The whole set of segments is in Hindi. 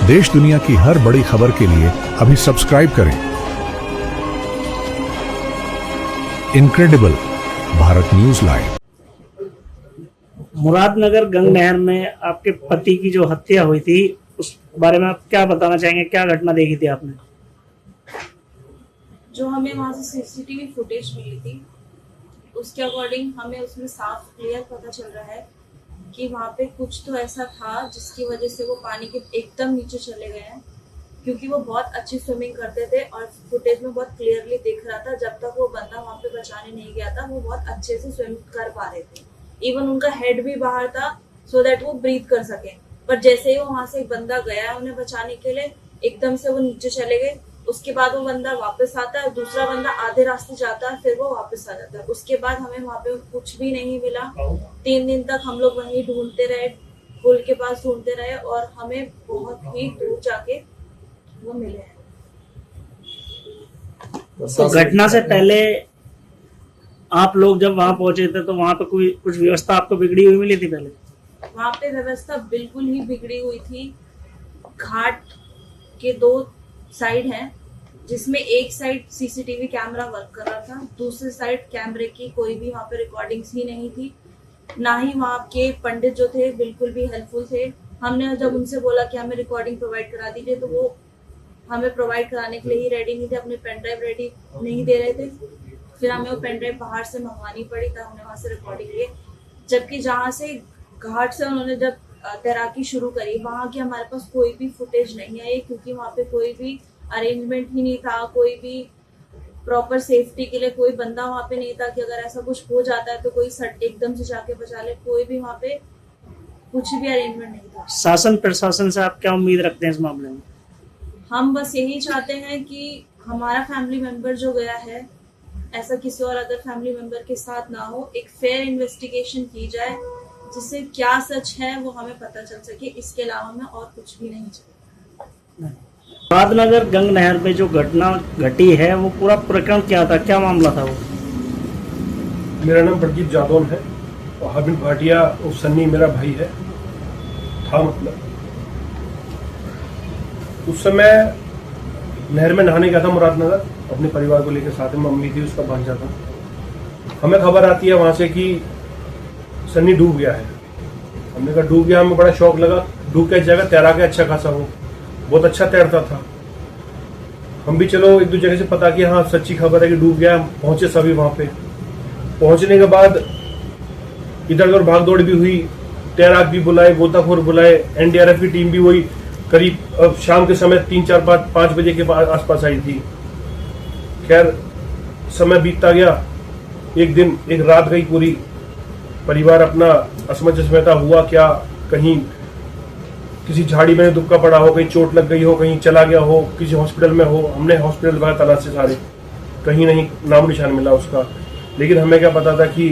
देश दुनिया की हर बड़ी खबर के लिए अभी सब्सक्राइब करें incredible Bharat news live. Muradnagar गंग नहर में आपके पति की जो हत्या हुई थी उस बारे में आप क्या बताना चाहेंगे? क्या घटना देखी थी आपने? जो हमें वहाँ से सीसीटीवी फुटेज मिली थी उसके अकॉर्डिंग हमें उसमें साफ क्लियर पता चल रहा है कि वहाँ पे कुछ तो ऐसा था जिसकी वजह से वो पानी के एकदम नीचे चले गए हैं, क्योंकि वो बहुत अच्छी स्विमिंग करते थे और फुटेज में बहुत क्लियरली दिख रहा था जब तक वो बंदा वहाँ पे बचाने नहीं गया था वो बहुत अच्छे से स्विम कर पा रहे थे। इवन उनका हेड भी बाहर था सो दैट वो ब्रीथ कर सके, पर जैसे ही वो वहाँ से एक बंदा गया उन्हें बचाने के लिए एकदम से वो नीचे चले गए। उसके बाद वो बंदा वापस आता है, दूसरा बंदा आधे रास्ते जाता है, फिर वो वापस आ जाता है। उसके बाद हमें वहाँ पे कुछ भी नहीं मिला। 3 दिन तक हम लोग वहीं ढूंढते रहे, पुल के पास ढूंढते रहे और हमें बहुत ही दूर जाके वो मिले हैं। तो घटना से पहले आप लोग जब वहां पहुंचे थे तो वहां पे कोई कुछ व्यवस्था आपको बिगड़ी हुई मिली थी? पहले वहाँ पे व्यवस्था बिल्कुल ही बिगड़ी हुई थी। घाट के 2 साइड हैं जिसमें एक साइड सीसीटीवी कैमरा वर्क कर रहा था, दूसरी साइड कैमरे की कोई भी वहाँ पे रिकॉर्डिंग्स ही नहीं थी। ना ही वहाँ के पंडित जो थे बिल्कुल भी हेल्पफुल थे। हमने जब उनसे बोला कि हमें रिकॉर्डिंग प्रोवाइड करा दीजिए तो वो हमें प्रोवाइड कराने के लिए ही रेडी नहीं थे, अपने पेन ड्राइव रेडी नहीं दे रहे थे। फिर हमें वो पेन ड्राइव बाहर से मंगवानी पड़ी तब हमने वहाँ से रिकॉर्डिंग ली। जबकि जहाँ से घाट से उन्होंने जब तैराकी शुरू करी वहाँ की हमारे पास कोई भी फुटेज नहीं आई, क्योंकि वहाँ पे कोई भी अरेंजमेंट ही नहीं था, कोई भी प्रॉपर सेफ्टी के लिए कोई बंदा वहाँ पे नहीं था कि अगर ऐसा कुछ हो जाता है तो कोई सट एकदम से जाके बचा ले। कोई भी वहाँ पे कुछ भी अरेंजमेंट नहीं था। शासन प्रशासन से आप क्या उम्मीद रखते हैं इस मामले में? हम बस यही चाहते हैं कि हमारा फैमिली मेंबर जो गया है ऐसा किसी और अदर फैमिली मेंबर के साथ ना हो। एक फेयर इन्वेस्टिगेशन की जाए जिससे क्या सच है वो हमें पता चल सके। इसके अलावा हमें और कुछ भी नहीं चाहिए। मुरादनगर गंग नहर में जो घटना घटी है वो पूरा प्रकरण क्या था, क्या मामला था वो? मेरा नाम प्रदीप जादौन है और हामिद भाटिया और सन्नी मेरा भाई है था। मतलब उस समय नहर में नहाने गया था मुरादनगर अपने परिवार को लेकर, साथ में मम्मी थी, उसका भांजा था। हमें खबर आती है वहां से कि सन्नी डूब गया है। हमने कहा डूब गया, हमें बड़ा शौक लगा, डूब के जाएगा, तैरा के अच्छा खासा हो, बहुत अच्छा तैरता था। हम भी चलो 1-2 जगह से पता किया, हाँ सच्ची खबर है कि डूब गया। पहुंचे सभी वहां पे। पहुंचने के बाद इधर उधर भाग दौड़ भी हुई, तैराक भी बुलाए, गोताखोर बुलाए, एनडीआरएफ की टीम भी वही करीब शाम के समय 3-4-5 बजे के आसपास आई थी। खैर समय बीतता गया, एक दिन एक रात गई पूरी। परिवार अपना असमंजस में था, हुआ क्या, कहीं किसी झाड़ी में दुबका पड़ा हो, कहीं चोट लग गई हो, कहीं चला गया हो, किसी हॉस्पिटल में हो। हमने हॉस्पिटल वगैरह तलाशे सारे, कहीं नहीं नाम निशान मिला उसका। लेकिन हमें क्या पता था कि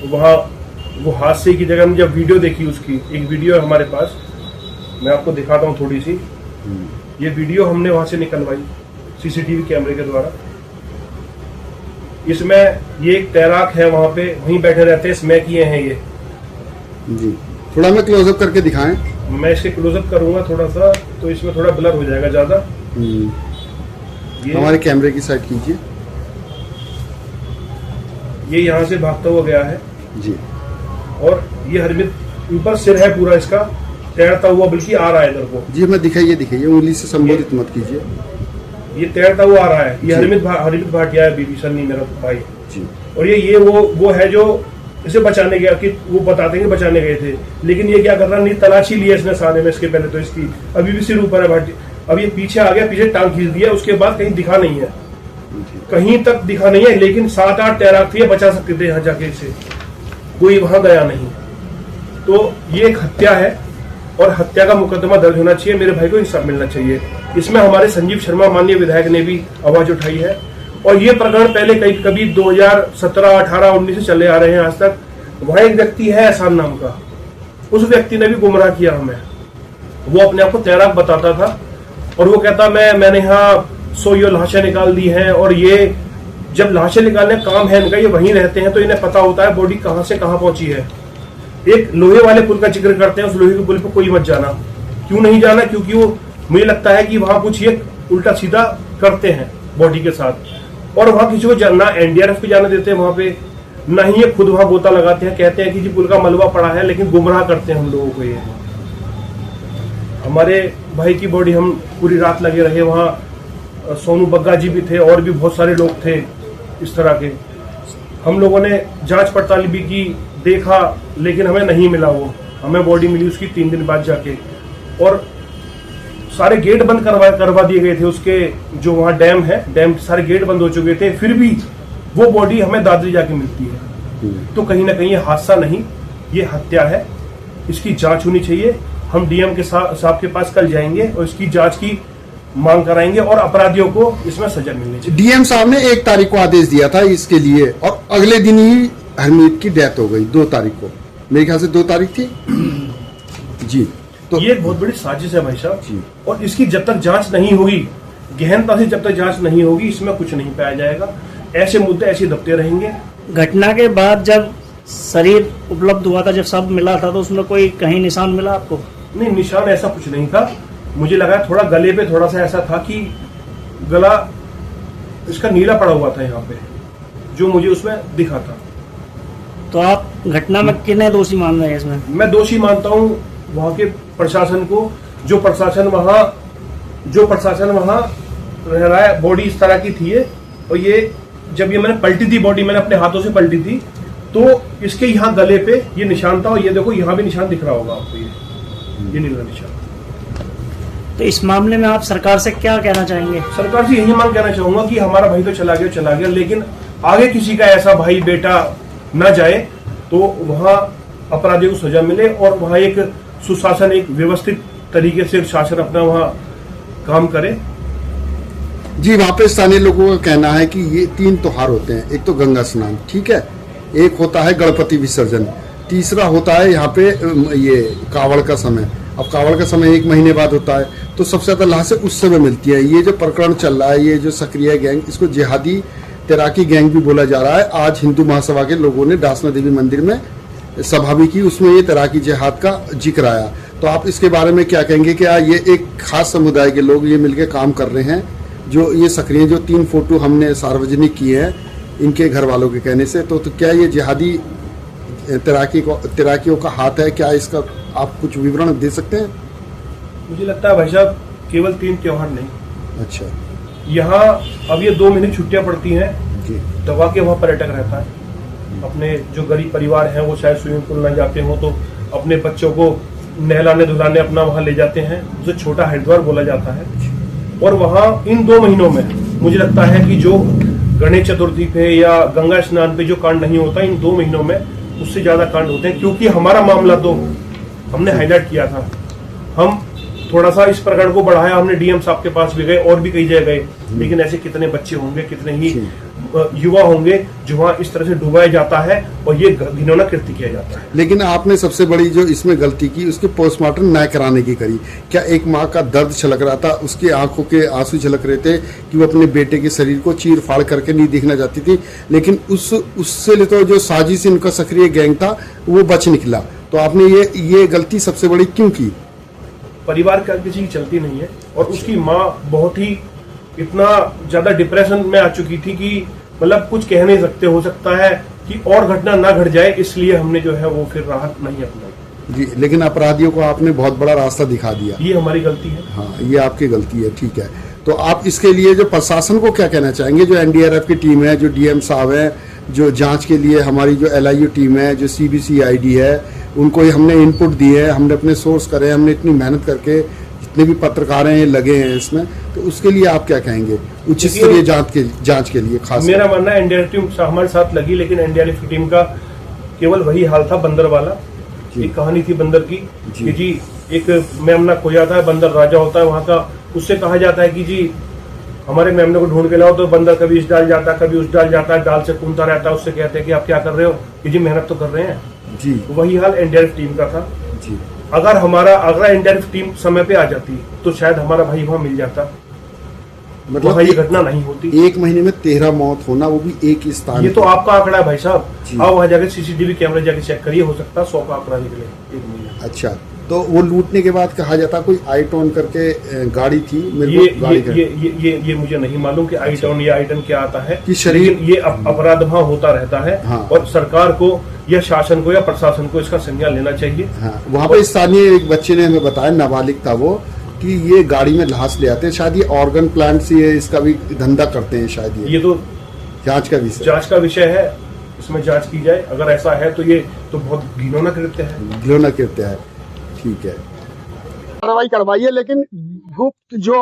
वहाँ वो हादसे की जगह में जब वीडियो देखी उसकी, एक वीडियो है हमारे पास, मैं आपको दिखाता हूँ थोड़ी सी। ये वीडियो हमने वहाँ से निकलवाई सीसीटीवी कैमरे के द्वारा। इसमें ये एक तैराक है वहाँ पे, वहीं बैठे रहते हैं, स्मैक किए हैं ये जी। थोड़ा मैं क्लोजअप करके दिखाएं। मैं इसके क्लोजअप करूंगा थोड़ा सा, तो इसमें थोड़ा ब्लर हो जाएगा ज्यादा। हमारे कैमरे की साइड कीजिए। ये यहाँ से भागता हुआ गया है जी, और ये हरमित ऊपर सिर है पूरा इसका, तैरता हुआ बल्कि आ रहा है इधर को जी। मैं दिखाइए, उंगली से संबोधित मत कीजिए। ये तैरता हुआ आ रहा है। ये हरमित भाटिया है, बीबी सन्नी मेरा भाई जी। और ये वो है जो इसे बचाने गया, कि वो बताते हैं कि बचाने गए थे। लेकिन ये क्या कर रहा है, नहीं तलाशी ली है इसने सारे में। इसके पहले तो इसकी अभी भी सिर ऊपर है भाटिया। अब ये पीछे आ गया, पीछे टांग खींच दिया, उसके बाद कहीं दिखा नहीं है, कहीं तक दिखा नहीं है। लेकिन 7-8 तैराक थे, बचा सकते थे यहाँ जाके इसे, कोई वहां गया नहीं। तो ये एक हत्या है और हत्या का मुकदमा दर्ज होना चाहिए। मेरे भाई को इंसाफ मिलना चाहिए। इसमें हमारे संजीव शर्मा माननीय विधायक ने भी आवाज उठाई है और ये प्रकरण पहले कभी 2017, 18, 19 से चले आ रहे हैं आज तक। वहां एक व्यक्ति है एहसान नाम का, उस व्यक्ति ने भी गुमराह किया हमें। वो अपने आप को तैराक बताता था और वो कहता मैंने यहाँ 100 लाशें निकाल दी हैं। और ये जब लाशें निकालने काम है इनका, ये वहीं रहते हैं तो इन्हें पता होता है बॉडी कहाँ से कहाँ पहुंची है। एक लोहे वाले पुल का जिक्र करते हैं, उस लोहे के पुल पर कोई मत जाना, क्यों नहीं जाना, क्योंकि वो मुझे लगता है कि वहां कुछ ये उल्टा सीधा करते हैं बॉडी के साथ, और वहां किसी को ना एनडीआरएफ पे जाने देते हैं वहां पे, ना ही ये खुद वहां गोता लगाते हैं, कहते हैं कि जी पुल का मलबा पड़ा है, लेकिन गुमराह करते हैं हम लोगों को। ये हमारे भाई की बॉडी, हम पूरी रात लगे रहे वहां, सोनू बग्गा जी भी थे और भी बहुत सारे लोग थे इस तरह के। हम लोगों ने जांच पड़ताल भी की, देखा, लेकिन हमें नहीं मिला वो, हमें बॉडी मिली उसकी 3 दिन बाद जाके, और सारे गेट बंद करवा दिए गए थे उसके, जो वहाँ डैम है, डैम के सारे गेट बंद हो चुके थे, फिर भी वो बॉडी हमें दादरी जाके मिलती है। तो कहीं ना कहीं ये हादसा नहीं, ये हत्या है, इसकी जांच होनी चाहिए। हम डीएम के साहब के पास कल जाएंगे और इसकी जांच की मांग कराएंगे और अपराधियों को इसमें सजा मिलनी चाहिए। डीएम साहब ने 1 तारीख को आदेश दिया था इसके लिए, और अगले दिन ही हरमीत की डेथ हो गई 2 तारीख को, मेरे ख्याल से 2 तारीख थी जी। तो ये एक बहुत बड़ी साजिश है भाई साहब जी। और इसकी जब तक जांच नहीं होगी, गहनता से जब तक जांच नहीं होगी, इसमें कुछ नहीं पाया जाएगा। ऐसे मुद्दे ऐसे दबते रहेंगे। घटना के बाद जब शरीर उपलब्ध हुआ था, जब सब मिला था, तो उसमें कोई कहीं निशान मिला आपको? नहीं, निशान ऐसा कुछ नहीं था। मुझे लगा थोड़ा गले पे थोड़ा सा ऐसा था कि गला इसका नीला पड़ा हुआ था यहाँ पे, जो मुझे उसमें दिखा था। तो आप घटना में किन्हें दोषी मान रहे हैं इसमें? मैं दोषी मानता हूँ वहाँ के प्रशासन को, जो प्रशासन वहाँ रह रहा है। बॉडी इस तरह की थी ये, और ये जब ये मैंने पलटी थी, बॉडी मैंने अपने हाथों से पलटी थी, तो इसके यहाँ गले पे ये निशान था, और ये देखो यहाँ भी निशान दिख रहा होगा आपको, ये नीला निशान। तो इस मामले में आप सरकार से क्या कहना चाहेंगे? सरकार से यही मांग कहना चाहूंगा कि हमारा भाई तो चला गया, लेकिन आगे किसी का ऐसा भाई बेटा न जाए, तो वहाँ अपराधियों को सजा मिले और वहाँ एक सुशासन, एक व्यवस्थित तरीके से शासन अपना वहाँ काम करे। जी, वहाँ पे स्थानीय लोगों का कहना है कि ये 3 त्योहार होते हैं। एक तो गंगा स्नान, ठीक है, एक होता है गणपति विसर्जन, तीसरा होता है यहाँ पे ये कावड़ का समय। अब कावड़ का समय 1 महीने बाद होता है, तो सबसे ज्यादा लाश उस समय मिलती है। ये जो प्रकरण चल रहा है, ये जो सक्रिय गैंग, इसको जिहादी तैराकी गैंग भी बोला जा रहा है। आज हिंदू महासभा के लोगों ने डासना देवी मंदिर में सभा भी की, उसमें ये तैराकी जिहाद का जिक्र आया। तो आप इसके बारे में क्या कहेंगे? क्या ये एक खास समुदाय के लोग ये मिलकर काम कर रहे हैं, जो ये सक्रिय, जो 3 फोटो हमने सार्वजनिक किए हैं इनके घर वालों के कहने से, तो क्या ये जिहादी तैराकियों का हाथ है? क्या इसका आप कुछ विवरण दे सकते हैं? मुझे लगता है भाई साहब केवल 3 त्योहार नहीं, अच्छा, यहाँ अब ये 2 महीने छुट्टियां पड़ती हैं जी, दवा के वहाँ पर्यटक रहता है। अपने जो गरीब परिवार हैं वो शायद स्विमिंग पूल न जाते हो, तो अपने बच्चों को नहलाने धुलाने अपना वहाँ ले जाते हैं, उसे छोटा हरिद्वार बोला जाता है। और वहाँ इन 2 महीनों में मुझे लगता है कि जो गणेश चतुर्थी पे या गंगा स्नान पे जो कांड नहीं होता, इन 2 महीनों में उससे ज्यादा कांड होते हैं। क्योंकि हमारा मामला तो हमने हाईलाइट किया था, हम थोड़ा सा इस प्रकरण को बढ़ाया, हमने डीएम साहब के पास भी गए और भी कई जगह गए, लेकिन ऐसे कितने बच्चे होंगे, कितने ही युवा होंगे जो वहाँ इस तरह से डुबाया जाता है और ये घिनौना कृत्य किया जाता है। लेकिन आपने सबसे बड़ी जो इसमें गलती की, उसके पोस्टमार्टम न कराने की करी। क्या एक माँ का दर्द छलक रहा था, उसकी आंखों के आंसू झलक रहे थे कि वो अपने बेटे के शरीर को चीर फाड़ करके नहीं देखना चाहती थी, लेकिन उससे तो जो साजिश इनका सक्रिय गैंग था वो बच निकला। तो आपने ये गलती सबसे बड़ी क्यों की? परिवार का किसी की चलती नहीं है, और उसकी माँ बहुत ही इतना ज्यादा डिप्रेशन में आ चुकी थी कि मतलब कुछ कह नहीं सकते। हो सकता है कि और घटना ना घट जाए, इसलिए हमने जो है वो फिर राहत नहीं अपनाई। जी, लेकिन अपराधियों को आपने बहुत बड़ा रास्ता दिखा दिया। ये हमारी गलती है। हाँ, ये आपकी गलती है, ठीक है। तो आप इसके लिए जो प्रशासन को क्या कहना चाहेंगे? जो एनडीआरएफ की टीम है, जो डीएम साहब है, जो जांच के लिए हमारी जो एलआईयू टीम है, जो सीबीसीआईडी है, उनको हमने इनपुट दिए है, हमने अपने सोर्स करे, हमने इतनी मेहनत करके, जितने भी पत्रकार हैं लगे हैं इसमें, तो उसके लिए आप क्या कहेंगे उच्च स्तरीय जांच के लिए? खास मेरा मानना है एनडीआरएफ टीम हमारे साथ लगी, लेकिन एनडीआरएफ की टीम का केवल वही हाल था बंदर वाला। एक कहानी थी बंदर की कि जी एक मेमना खोया था, बंदर राजा होता है वहाँ का, उससे कहा जाता है कि जी हमारे मेमने को ढूंढ के लाओ, तो बंदर कभी इस डाल जाता है, कभी उस डाल जाता है, डाल से कूदता रहता है। उससे कहते हैं कि आप क्या कर रहे हो? कि जी मेहनत तो कर रहे हैं जी। वही हाल एनडीआरएफ टीम का था जी। अगर एनडीआरएफ टीम समय पे आ जाती तो शायद हमारा भाई वहाँ मिल जाता, मतलब ये घटना नहीं होती। 1 महीने में 13 मौत होना, वो भी एक ही स्थान। ये तो आपका आंकड़ा है भाई साहब, आप वहाँ जाकर सीसीटीवी कैमरे जाके चेक करिए, हो सकता है 100 का आंकड़ा निकले 1 महीने। अच्छा, तो वो लूटने के बाद कहा जाता कोई आईटोन करके गाड़ी थी, मेरे ये को गाड़ी ये मुझे नहीं मालूम कि आईटोन या आईटन क्या आता है, कि शरीर- लेकिन ये अपराध वहाँ होता रहता है। हाँ। और सरकार को या शासन को या प्रशासन को इसका संज्ञान लेना चाहिए। हाँ, वहाँ पे स्थानीय एक बच्चे ने हमें बताया, नाबालिग था वो, कि ये गाड़ी में लाश ले आते हैं, शायद ये ऑर्गन प्लांट से ये इसका भी धंधा करते हैं, शायद ये तो जांच का विषय, जांच का विषय है, इसमें जांच की जाए। अगर ऐसा है तो ये तो बहुत घिनौना कृत्य है, घिनौना कृत्य है। ठीक है, कार्रवाई करवाइए, लेकिन गुप्त जो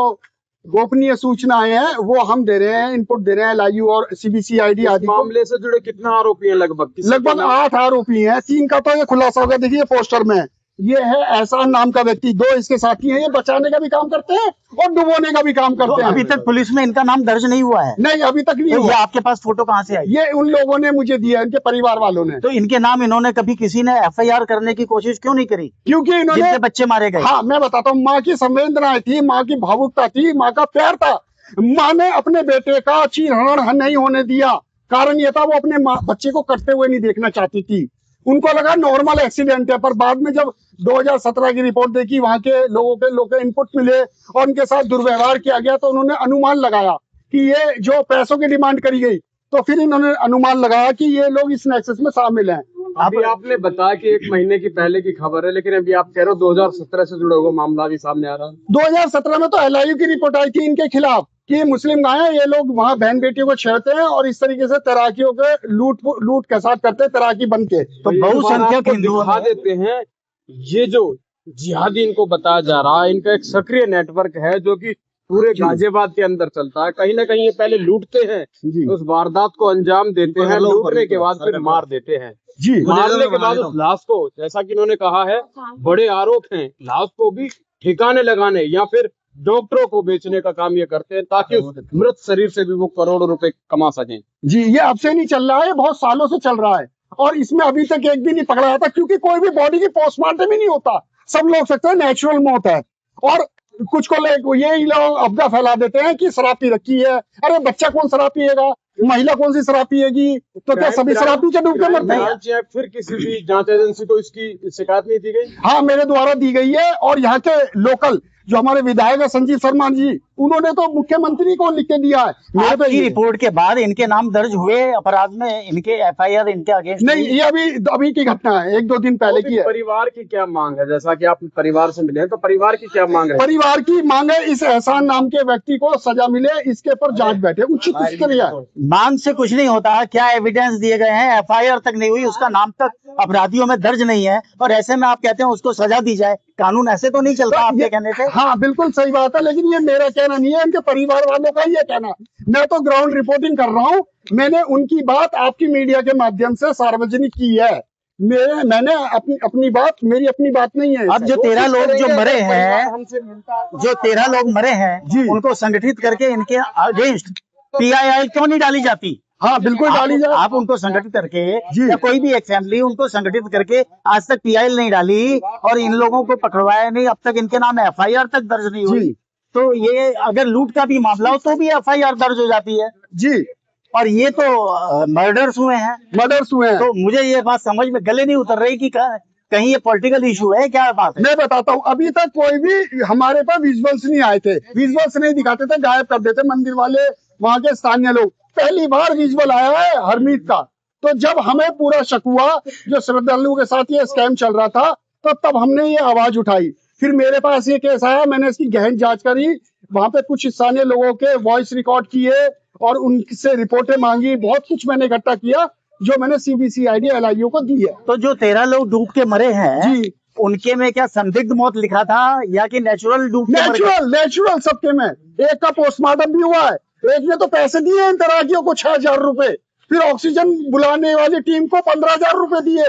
गोपनीय सूचनाएं हैं वो हम दे रहे हैं, इनपुट दे रहे हैं LIU और CBCID आदि को। मामले से जुड़े कितना आरोपी हैं लगभग? लगभग 8 आरोपी हैं, 3 का तो ये खुलासा हो गया। देखिए पोस्टर में ये है एहसान नाम का व्यक्ति, 2 इसके साथी हैं, ये बचाने का भी काम करते हैं और डुबोने का भी काम करते हैं। अभी तक पुलिस में इनका नाम दर्ज नहीं हुआ है। नहीं, अभी तक नहीं तो ये हुआ। आपके पास फोटो कहाँ से आई? ये उन लोगों ने मुझे दिया, इनके परिवार वालों ने। तो इनके नाम इन्होंने कभी किसी ने FIR करने की कोशिश क्यों नहीं करी? क्योंकि इन्होंने, जिनके बच्चे मारे गए। हाँ मैं बताता हूँ, माँ की संवेदनाएं थी, माँ की भावुकता थी, माँ का प्यार था। माँ ने अपने बेटे का चीरहरण नहीं होने दिया। कारण ये था वो अपने बच्चे को कटते हुए नहीं देखना चाहती थी। उनको लगा नॉर्मल एक्सीडेंट है, पर बाद में जब 2017 की रिपोर्ट देखी, वहां के लोगों के इनपुट मिले और उनके साथ दुर्व्यवहार किया गया, तो उन्होंने अनुमान लगाया कि ये जो पैसों की डिमांड करी गई, तो फिर इन्होंने अनुमान लगाया कि ये लोग इस नेक्सस में शामिल हैं। अभी आपने बताया कि 1 महीने की पहले की खबर है, लेकिन अभी आप कह रहे हो 2017 से जुड़ा हुआ मामला भी सामने आ रहा है। 2017 में तो LIU की रिपोर्ट आई थी इनके खिलाफ कि मुस्लिम गायें, ये लोग वहाँ बहन बेटियों को छेड़ते हैं और इस तरीके से तैराकियों के लूट के साथ करते हैं, तैराकी बन के। तो बहुसंख्यक हिंदुओं दिखा देते हैं, ये जो जिहादी इनको बताया जा रहा है, इनका एक सक्रिय नेटवर्क है जो कि पूरे गाजियाबाद के अंदर चलता है। कहीं ना कहीं ये पहले लूटते हैं, उस वारदात को अंजाम देते हैं, लूटने के बाद फिर मार देते हैं। जी, मारने के बाद उस लाश को, जैसा कि इन्होंने कहा है, बड़े आरोप हैं, लाश को भी ठिकाने लगाने या फिर डॉक्टरों को बेचने का काम ये करते हैं, ताकि उस मृत शरीर से भी वो करोड़ों रुपए कमा सकें। जी, ये अब से नहीं चल रहा है, बहुत सालों से चल रहा है और इसमें अभी तक एक भी नहीं पकड़ा जाता, क्योंकि कोई भी बॉडी की पोस्टमार्टम ही नहीं होता। सब लोग सकते हैं नेचुरल मौत है, और कुछ को यही लोग अफवाह फैला देते हैं कि शराब पी रखी है। अरे बच्चा कौन शराब पिएगा, महिला कौन सी शराब पिएगी? तो क्या सभी शराब पी के डूब के मरते हैं? फिर किसी भी जांच एजेंसी को इसकी शिकायत नहीं दी गई? हाँ, मेरे द्वारा दी गई है, और यहाँ के लोकल जो हमारे विधायक है संजीव शर्मा जी, उन्होंने तो मुख्यमंत्री को लिख के दिया है। मेरे पे आपकी रिपोर्ट के बाद इनके नाम दर्ज हुए अपराध में, इनके FIR इनके अगेंस्ट नहीं, ये अभी की घटना है, 1-2 दिन पहले की है। परिवार की क्या मांग है? जैसा कि आप परिवार से मिले हैं, तो परिवार की क्या मांग है? परिवार की मांग है इस एहसान नाम के व्यक्ति को सजा मिले, इसके ऊपर जांच बैठे, उचित स्तरीय। मांग से कुछ नहीं होता। क्या एविडेंस दिए गए हैं? FIR तक नहीं हुई, उसका नाम तक अपराधियों में दर्ज नहीं है, और ऐसे में आप कहते हैं उसको सजा दी जाए। कानून ऐसे तो नहीं चलता आपके कहने से। हाँ, बिल्कुल सही बात है, लेकिन ये मेरा कहना नहीं है, इनके परिवार वालों का ये कहना। मैं तो ग्राउंड रिपोर्टिंग कर रहा हूँ। मैंने उनकी बात आपकी मीडिया के माध्यम से सार्वजनिक की है। मैंने अपनी बात, मेरी अपनी बात नहीं है। अब जो 13 लोग जो मरे हैं, जो 13 लोग मरे हैं जी, उनको संगठित करके इनके अगेंस्ट PIL क्यों नहीं डाली जाती? हाँ, बिल्कुल डाली जाए। आप उनको संगठित करके, या कोई भी एक फैमिली उनको संगठित करके, आज तक PIL नहीं डाली और इन लोगों को पकड़वाया नहीं, अब तक इनके नाम FIR तक दर्ज नहीं हुई। तो ये अगर लूट का भी मामला हो तो भी FIR दर्ज हो जाती है जी। और ये तो मर्डर्स हुए हैं। तो मुझे ये बात समझ में गले नहीं उतर रही कि कहीं ये पॉलिटिकल इशू है, क्या बात है? मैं बताता हूँ, अभी तक कोई भी हमारे पास विजुअल्स नहीं आए थे, विजुअल्स नहीं दिखाते थे, गायब कर देते मंदिर वाले, वहाँ के स्थानीय लोग। पहली बार विजुअल आया है हरमीत का। तो जब हमें पूरा शक हुआ, जो श्रद्धालुओं के साथ ये स्कैम चल रहा था, तो तब हमने ये आवाज उठाई। फिर मेरे पास ये केस आया, मैंने इसकी गहन जांच करी, वहां पे कुछ स्थानीय लोगों के वॉइस रिकॉर्ड किए और उनसे रिपोर्टें मांगी, बहुत कुछ मैंने इकट्ठा किया, जो मैंने CBCID LIU को दी है। तो जो 13 लोग डूब के मरे हैं जी, उनके में क्या संदिग्ध मौत लिखा था या कि नेचुरल डूब के मरे? नेचुरल सबके में। एक का पोस्टमार्टम भी हुआ है, एक ने तो पैसे दिए इन तैराकियों को 6,000 रुपए, फिर ऑक्सीजन बुलाने वाली टीम को 15,000 रुपए दिए।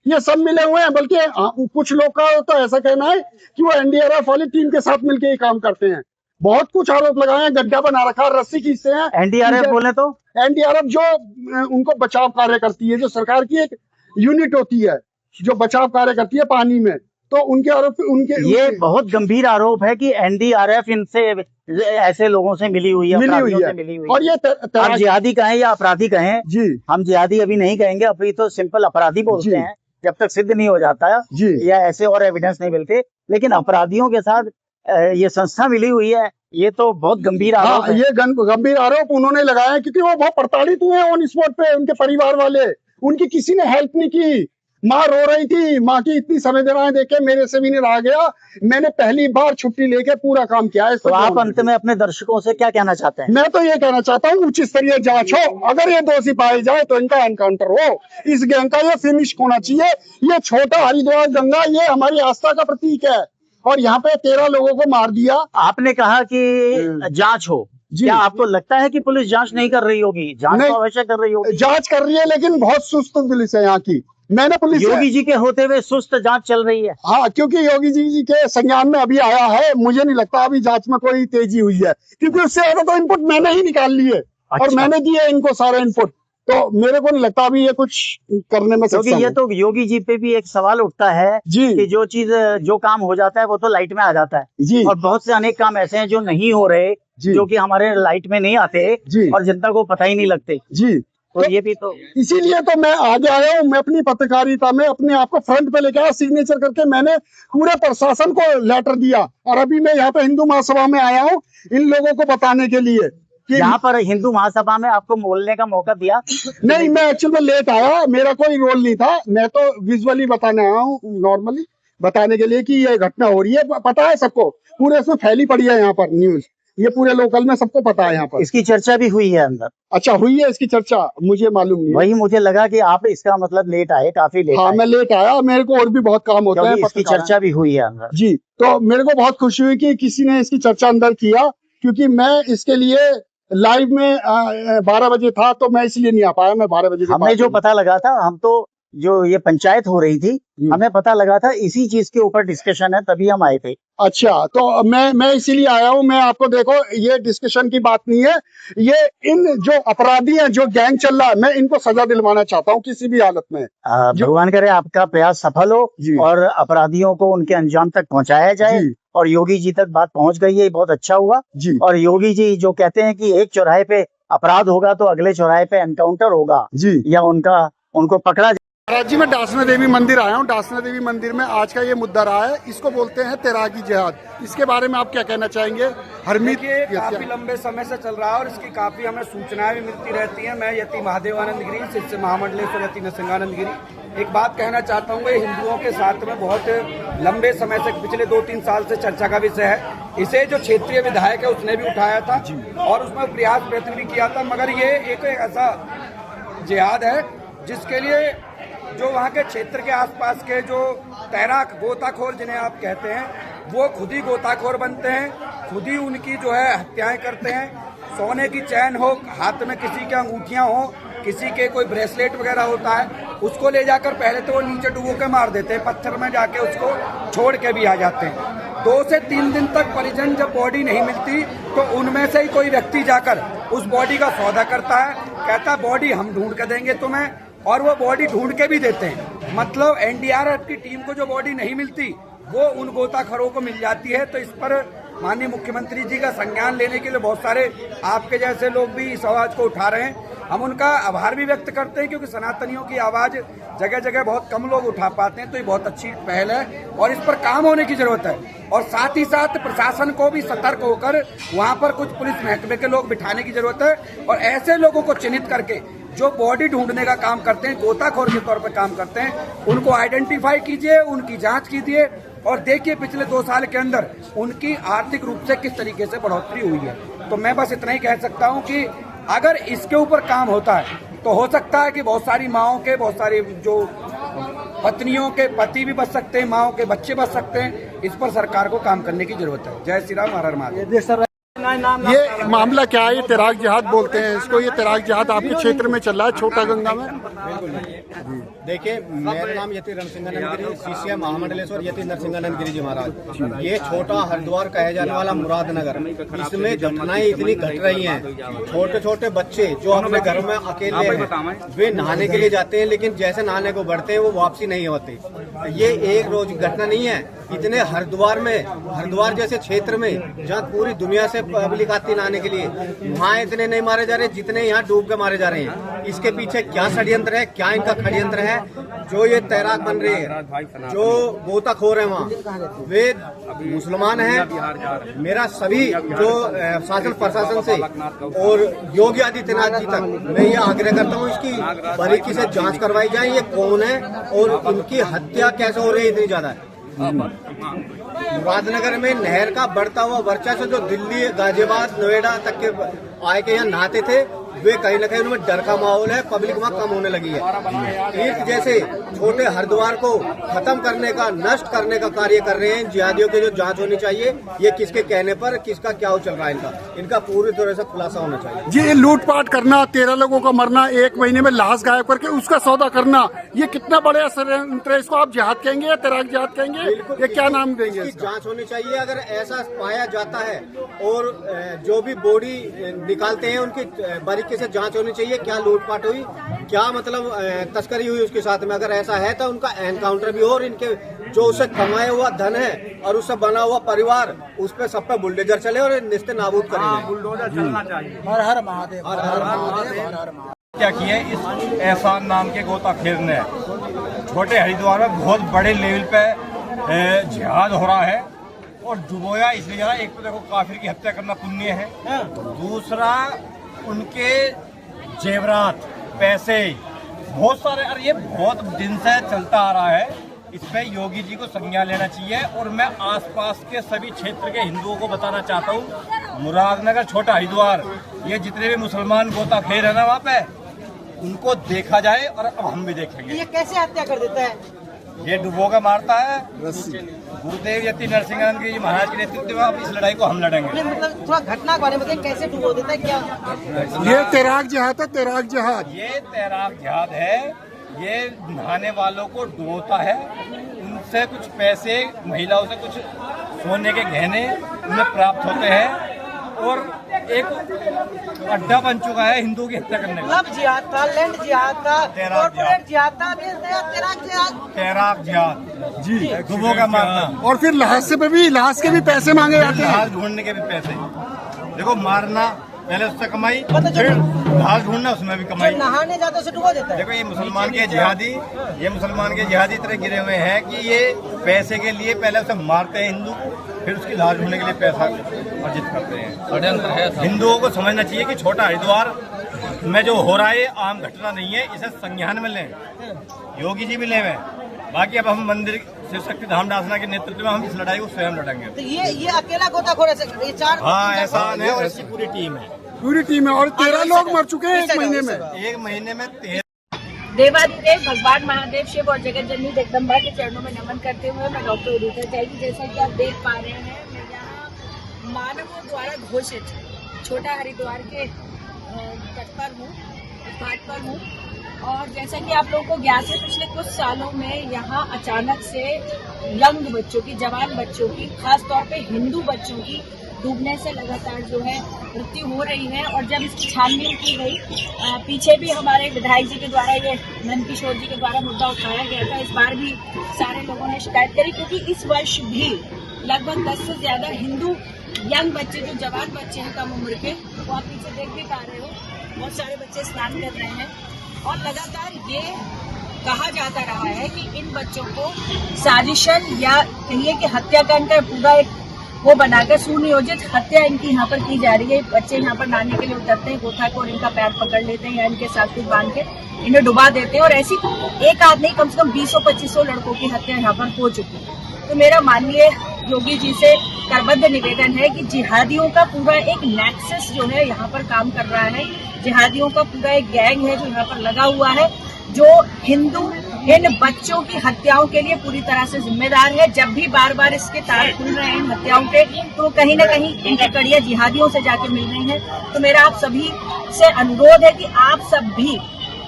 ये सब मिले हुए हैं, बल्कि कुछ लोग का तो ऐसा कहना है कि वो NDRF वाली टीम के साथ मिलकर ये काम करते हैं। बहुत कुछ आरोप लगाए हैं, गड्ढा बना रखा, रस्सी खींचते हैं। NDRF बोले तो NDRF जो उनको बचाव कार्य करती है, जो सरकार की एक यूनिट होती है जो बचाव कार्य करती है पानी में, तो उनके आरोप ये बहुत गंभीर आरोप है कि NDRF इनसे ऐसे लोगों से मिली हुई है। और ये आप जिहादी कहें या अपराधी कहें जी, हम जिहादी अभी नहीं कहेंगे, अभी तो सिंपल अपराधी बोलते हैं। जब तक सिद्ध नहीं हो जाता जी। या ऐसे और एविडेंस नहीं मिलते। लेकिन अपराधियों के साथ ये संस्था मिली हुई है, ये तो बहुत गंभीर आरोप हाँ, है। ये गंभीर आरोप उन्होंने लगाया है, क्योंकि वो बहुत प्रताड़ित हुए ऑन स्पॉट पे, उनके परिवार वाले, उनकी किसी ने हेल्प नहीं की। माँ रो रही थी, माँ की इतनी संवेदनाएं देखे मेरे से भी नहीं रहा गया। मैंने पहली बार छुट्टी लेके पूरा काम किया है। तो आप अंत में अपने दर्शकों से क्या कहना चाहते हैं? मैं तो ये कहना चाहता हूँ, उच्च स्तरीय जांच हो, अगर ये दोषी पाए जाए तो इनका एनकाउंटर हो, इस गैंग का ये फिनिश होना चाहिए। ये छोटा हरिद्वार गंगा, ये हमारी आस्था का प्रतीक है, और यहाँ पे 13 लोगों को मार दिया। आपने कहा कि जांच हो, क्या आपको लगता है कि पुलिस जांच नहीं कर रही होगी? जांच तो अवश्य कर रही होगी। जांच कर रही है, लेकिन बहुत सुस्त पुलिस है यहाँ की। मैंने पुलिस योगी जी के होते हुए सुस्त जांच चल रही है। हाँ, क्योंकि योगी जी के संज्ञान में अभी आया है, मुझे नहीं लगता अभी जांच में कोई तेजी हुई है, क्योंकि उससे ज्यादा तो इनपुट मैंने ही निकाल लिए। अच्छा। और मैंने दिए इनको सारे इनपुट, तो मेरे को नहीं लगता अभी ये कुछ करने में क्योंकि ये तो योगी जी पे भी एक सवाल उठता है जी कि जो काम हो जाता है वो तो लाइट में आ जाता है जी और बहुत से अनेक काम ऐसे हैं जो नहीं हो रहे, जो कि हमारे लाइट में नहीं आते जी और जनता को पता ही नहीं लगते जी। तो ये भी तो इसीलिए तो मैं आगे आया हूँ। मैं अपनी पत्रकारिता में अपने आप को फ्रंट पे लेके आया, सिग्नेचर करके मैंने पूरे प्रशासन को लेटर दिया, और अभी मैं यहाँ पे हिंदू महासभा में आया हूँ इन लोगों को बताने के लिए कि यहाँ पर हिंदू महासभा में आपको बोलने का मौका दिया। नहीं, मैं एक्चुअली में लेट आया, मेरा कोई रोल नहीं था, मैं तो विजुअली बताने आया हूँ, नॉर्मली बताने के लिए कि ये घटना हो रही है। पता है सबको, पूरे इसमें फैली पड़ी है यहाँ पर न्यूज, ये पूरे लोकल में सबको पता है यहाँ पर। इसकी चर्चा भी हुई है अंदर। अच्छा, हुई है इसकी चर्चा? मुझे मालूम नहीं। वही मुझे लगा कि आप इसका मतलब लेट आए, काफी लेट हाँ, आए। मैं लेट आया, मेरे को और भी बहुत काम होता है। इसकी चर्चा भी हुई है अंदर जी। तो मेरे को बहुत खुशी हुई कि किसी ने इसकी चर्चा अंदर किया, क्योंकि मैं इसके लिए लाइव में 12 बजे था, तो मैं इसलिए नहीं आ पाया। मैं 12 बजे हमें जो पता लगा था, हम तो जो ये पंचायत हो रही थी, हमें पता लगा था इसी चीज के ऊपर डिस्कशन है, तभी हम आए थे। अच्छा, तो मैं इसीलिए आया हूँ। मैं आपको, देखो, ये डिस्कशन की बात नहीं है, ये इन जो अपराधी हैं, जो गैंग चल रहा है, मैं इनको सजा दिलवाना चाहता हूँ किसी भी हालत में। भगवान करे आपका प्रयास सफल हो और अपराधियों को उनके अंजाम तक पहुंचाया जाए। और योगी जी तक बात पहुंच गई है, बहुत अच्छा हुआ जी। और योगी जी जो कहते हैं कि एक चौराहे पे अपराध होगा तो अगले चौराहे पे एनकाउंटर होगा जी, या उनको पकड़ा। महाराज जी, मैं डासना देवी मंदिर आया हूँ। डासना देवी मंदिर में आज का ये मुद्दा रहा है, इसको बोलते हैं तैराकी जिहाद। इसके बारे में आप क्या कहना चाहेंगे? हरमीत काफी लंबे समय से चल रहा है और इसकी काफी हमें सूचनाएं भी मिलती रहती हैं। मैं यति महादेवानंद गिरी, शिष्य महामंडलेश्वर यति नरसिंहानंद गिरी, एक बात कहना चाहता हूँ, ये हिंदुओं के साथ में बहुत लंबे समय से, पिछले 2-3 साल से चर्चा का विषय है। इसे जो क्षेत्रीय विधायक है उसने भी उठाया था और उसमें प्रयत्न भी किया था, मगर ये एक ऐसा जिहाद है जिसके लिए जो वहाँ के क्षेत्र के आसपास के जो तैराक, गोताखोर जिन्हें आप कहते हैं, वो खुद ही गोताखोर बनते हैं, खुद ही उनकी जो है हत्याएं करते हैं। सोने की चैन हो, हाथ में किसी की अंगूठियां हो, किसी के कोई ब्रेसलेट वगैरह होता है, उसको ले जाकर पहले तो वो नीचे डुबो के मार देते हैं, पत्थर में जाके उसको छोड़ के भी आ जाते हैं। 2 से 3 दिन तक परिजन जब बॉडी नहीं मिलती तो उनमें से ही कोई व्यक्ति जाकर उस बॉडी का सौदा करता है, कहता बॉडी हम ढूंढ के देंगे तुम्हें, और वो बॉडी ढूंढ के भी देते हैं। मतलब एनडीआरएफ की टीम को जो बॉडी नहीं मिलती वो उन गोताखोरों को मिल जाती है। तो इस पर माननीय मुख्यमंत्री जी का संज्ञान लेने के लिए बहुत सारे आपके जैसे लोग भी इस आवाज को उठा रहे हैं। हम उनका आभार भी व्यक्त करते हैं, क्योंकि सनातनियों की आवाज जगह जगह बहुत कम लोग उठा पाते हैं। तो ये बहुत अच्छी पहल है और इस पर काम होने की जरूरत है। और साथ ही साथ प्रशासन को भी सतर्क होकर वहां पर कुछ पुलिस महकमे के लोग बिठाने की जरूरत है और ऐसे लोगों को चिन्हित करके जो बॉडी ढूंढने का काम करते हैं, गोताखोर के तौर पर काम करते हैं, उनको आइडेंटिफाई कीजिए, उनकी जांच कीजिए और देखिए पिछले 2 साल के अंदर उनकी आर्थिक रूप से किस तरीके से बढ़ोतरी हुई है। तो मैं बस इतना ही कह सकता हूं कि अगर इसके ऊपर काम होता है तो हो सकता है कि बहुत सारी माओं के, बहुत सारी जो पत्नियों के पति भी बच सकते हैं, माओं के बच्चे बच सकते हैं। इस पर सरकार को काम करने की जरूरत है। जय श्री राम, हर हर महादेव। ये मामला क्या है? ये तैराक जिहाद बोलते हैं इसको। ये तैराक जिहाद आपके क्षेत्र में चल रहा है, छोटा गंगा में। देखिए, मेरा नाम यति रणसिंहानंद गिरी, शिष्य महामंडलेश्वर यति नरसिंहानंद गिरी जी महाराज। ये छोटा हरिद्वार कहे जाने वाला मुरादनगर, इसमें घटनाएं इतनी घट रही हैं। छोटे छोटे बच्चे जो अपने घर में अकेले हैं, वे नहाने के लिए जाते हैं, लेकिन जैसे नहाने को बढ़ते हैं वो वापसी नहीं होती। ये एक रोज घटना नहीं है, इतने हरिद्वार जैसे क्षेत्र में जहाँ पूरी दुनिया से पब्लिक आती नहाने के लिए। वहाँ इतने नहीं मारे जा रहे जितने यहाँ डूब के मारे जा रहे हैं। इसके पीछे क्या षड्यंत्र है, क्या इनका षड्यंत्र है? जो ये तैराक बन रहे हैं, जो गोताखोर है वहाँ, वे मुसलमान हैं। मेरा सभी जो शासन प्रशासन से और योगी आदित्यनाथ जी तक मैं ये आग्रह करता हूँ, इसकी बारीकी से जांच करवाई जाए, ये कौन है और इनकी हत्या कैसे हो रही है इतनी ज्यादा। मुरादनगर में नहर का बढ़ता हुआ वर्चस्व जो दिल्ली, गाजियाबाद, नोएडा तक के आए के यहाँ नहाते थे, वे कहीं न कहीं उनमें डर का माहौल है, पब्लिक वहाँ कम होने लगी है। तीर्थ जैसे छोटे हरिद्वार को खत्म करने का, नष्ट करने का कार्य कर रहे हैं जिहादियों की जो जांच होनी चाहिए। ये किसके कहने पर, किसका क्या चल रहा है, इनका पूरी तरह से खुलासा होना चाहिए। जी, लूटपाट करना, 13 लोगों का मरना, 1 महीने में लाश गायब करके उसका सौदा करना, ये कितना बड़े षड्यंत्र है। इसको आप जिहाद कहेंगे या तैराक जिहाद कहेंगे, ये क्या नाम देंगे? इसकी जांच होनी चाहिए। अगर ऐसा पाया जाता है और जो भी बॉडी निकालते हैं उनकी बारीकी से जांच होनी चाहिए। क्या लूटपाट हुई, क्या मतलब तस्करी हुई उसके साथ में, अगर ऐसा है तो उनका एनकाउंटर भी हो और इनके जो उससे कमाया हुआ धन है और उससे बना हुआ परिवार, उस पर सब पे बुलडोजर चले और निस्ते नाबूद करेंगे। बुलडोजर चलना चाहिए। हर हर महादेव, हर हर महादेव। क्या किया इस एहसान नाम के गोताखोर ने? छोटे हरिद्वार में बहुत बड़े लेवल पे जिहाद हो रहा है और डुबोया इसलिए जा रहा है। एक तो देखो काफिर की हत्या करना पुण्य है, दूसरा उनके जेवरात, पैसे बहुत सारे, अरे ये बहुत दिन से चलता आ रहा है। इस पे योगी जी को संज्ञान लेना चाहिए। और मैं आसपास के सभी क्षेत्र के हिंदुओं को बताना चाहता हूँ, मुरादनगर, छोटा हरिद्वार, ये जितने भी मुसलमान गोताखोर है ना वहाँ पे, उनको देखा जाए और अब हम भी देखेंगे। ये कैसे हत्या कर देता है? ये डुबो का मारता है। गुरुदेव यति नरसिंहानंद गिरी जी महाराज के नेतृत्व में अब इस लड़ाई को हम लड़ेंगे। मतलब थोड़ा घटना के बारे में बताइए, कैसे डुबो देता है, क्या? ये तैराक जिहाद है, तैराक जिहाद। ये तैराक जिहाद है। ये नहाने वालों को डुबोता है, उनसे कुछ पैसे, महिलाओं से कुछ सोने के गहने उन्हें प्राप्त होते हैं और एक अड्डा बन चुका है हिंदुओं की हत्या करने का। लव जिहाद था, लैंड जिहाद था, कॉर्पोरेट जिहाद था, तैराक जिहाद जी, डुबो का मारना। और फिर लाश के भी पैसे मांगे जाते हैं। लाश ढूंढने के भी पैसे। देखो, मारना पहले उससे कमाई, फिर लाश ढूंढना उसमें भी कमाई। नहाने जाते उसे डुबो देता है। देखो, ये मुसलमान के जिहादी इतने गिरे हुए हैं कि ये पैसे के लिए पहले उसे मारते हैं हिंदू, फिर उसकी लाश ढूंढने के लिए पैसा अर्जित करते हैं। हिंदुओं को समझना चाहिए कि छोटा हरिद्वार में जो हो रहा है आम घटना नहीं है, इसे संज्ञान में लें, योगी जी भी ले। बाकी अब हम मंदिर शिव शक्ति धाम डासना के नेतृत्व में हम इस लड़ाई को स्वयं लड़ेंगे। तो ये अकेला गोताखोर है, ये 4 हाँ ऐसा है और इसकी पूरी टीम है। और 13 लोग मर चुके हैं 1 महीने में। 1 महीने में 13। देवादिदेव भगवान महादेव शिव और जगत जननी जगदम्बा के चरणों में नमन करते हुए मैं डॉक्टर उदिता चाहिए, जैसा कि आप देख पा रहे हैं, मैं यहाँ मानवों द्वारा घोषित छोटा हरिद्वार के तट पर हूँ, घाट पर हूँ। और जैसा कि आप लोगों को ज्ञात है, पिछले कुछ सालों में यहाँ अचानक से यंग बच्चों की, जवान बच्चों की, खास तौर पे हिंदू बच्चों की डूबने से लगातार जो है मृत्यु हो रही है। और जब इसकी छानबीन की गई, पीछे भी हमारे विधायक जी के द्वारा, ये नंदकिशोर जी के द्वारा मुद्दा उठाया गया था, इस बार भी सारे लोगों ने शिकायत करी, क्योंकि इस वर्ष भी लगभग 10 से ज्यादा हिंदू यंग बच्चे, जो जवान बच्चे हैं कम उम्र के, वो आप पीछे देख भी पा रहे हो, बहुत सारे बच्चे स्नान कर रहे हैं। और लगातार ये कहा जाता रहा है कि इन बच्चों को साजिशन या कहिए कि हत्याकांड का पूरा एक वो बनाकर सुनियोजित हत्या इनकी यहाँ पर की जा रही है। बच्चे यहाँ पर नहाने के लिए उतरते हैं, गोताखोर इनका पैर पकड़ लेते हैं या इनके साथ कुछ बांध के इन्हें डुबा देते हैं। और ऐसी एक आध नहीं, कम से कम 20-25 लड़कों की हत्या यहाँ पर हो चुकी है। तो मेरा माननीय योगी जी से करबद्ध निवेदन है कि जिहादियों का पूरा एक नेक्सस जो है यहाँ पर काम कर रहा है, जिहादियों का पूरा एक गैंग है जो यहाँ पर लगा हुआ है, जो हिंदू इन बच्चों की हत्याओं के लिए पूरी तरह से जिम्मेदार है। जब भी बार बार इसके तार खुल रहे हैं इन हत्याओं के, तो कहीं न कहीं इनकी कड़ियां जिहादियों से जाके मिल रही हैं। तो मेरा आप सभी से अनुरोध है कि आप सब भी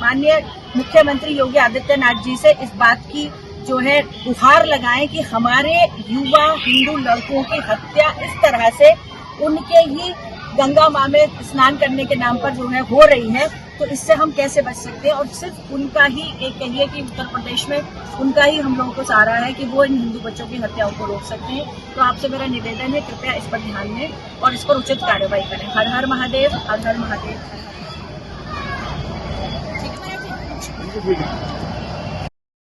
माननीय मुख्यमंत्री योगी आदित्यनाथ जी से इस बात की जो है गुहार लगाएं कि हमारे युवा हिंदू लड़कों की हत्या इस तरह से उनके ही गंगा माँ में स्नान करने के नाम पर जो है हो रही है, तो इससे हम कैसे बच सकते हैं। और सिर्फ उनका ही एक कहिए कि उत्तर प्रदेश में उनका ही हम लोगों को सहारा है कि वो इन हिंदू बच्चों की हत्याओं को रोक सकते हैं। तो आपसे मेरा निवेदन है, कृपया इस पर ध्यान दें और इस पर उचित कार्रवाई करें। हर हर महादेव, हर हर महादेव। ठीक है।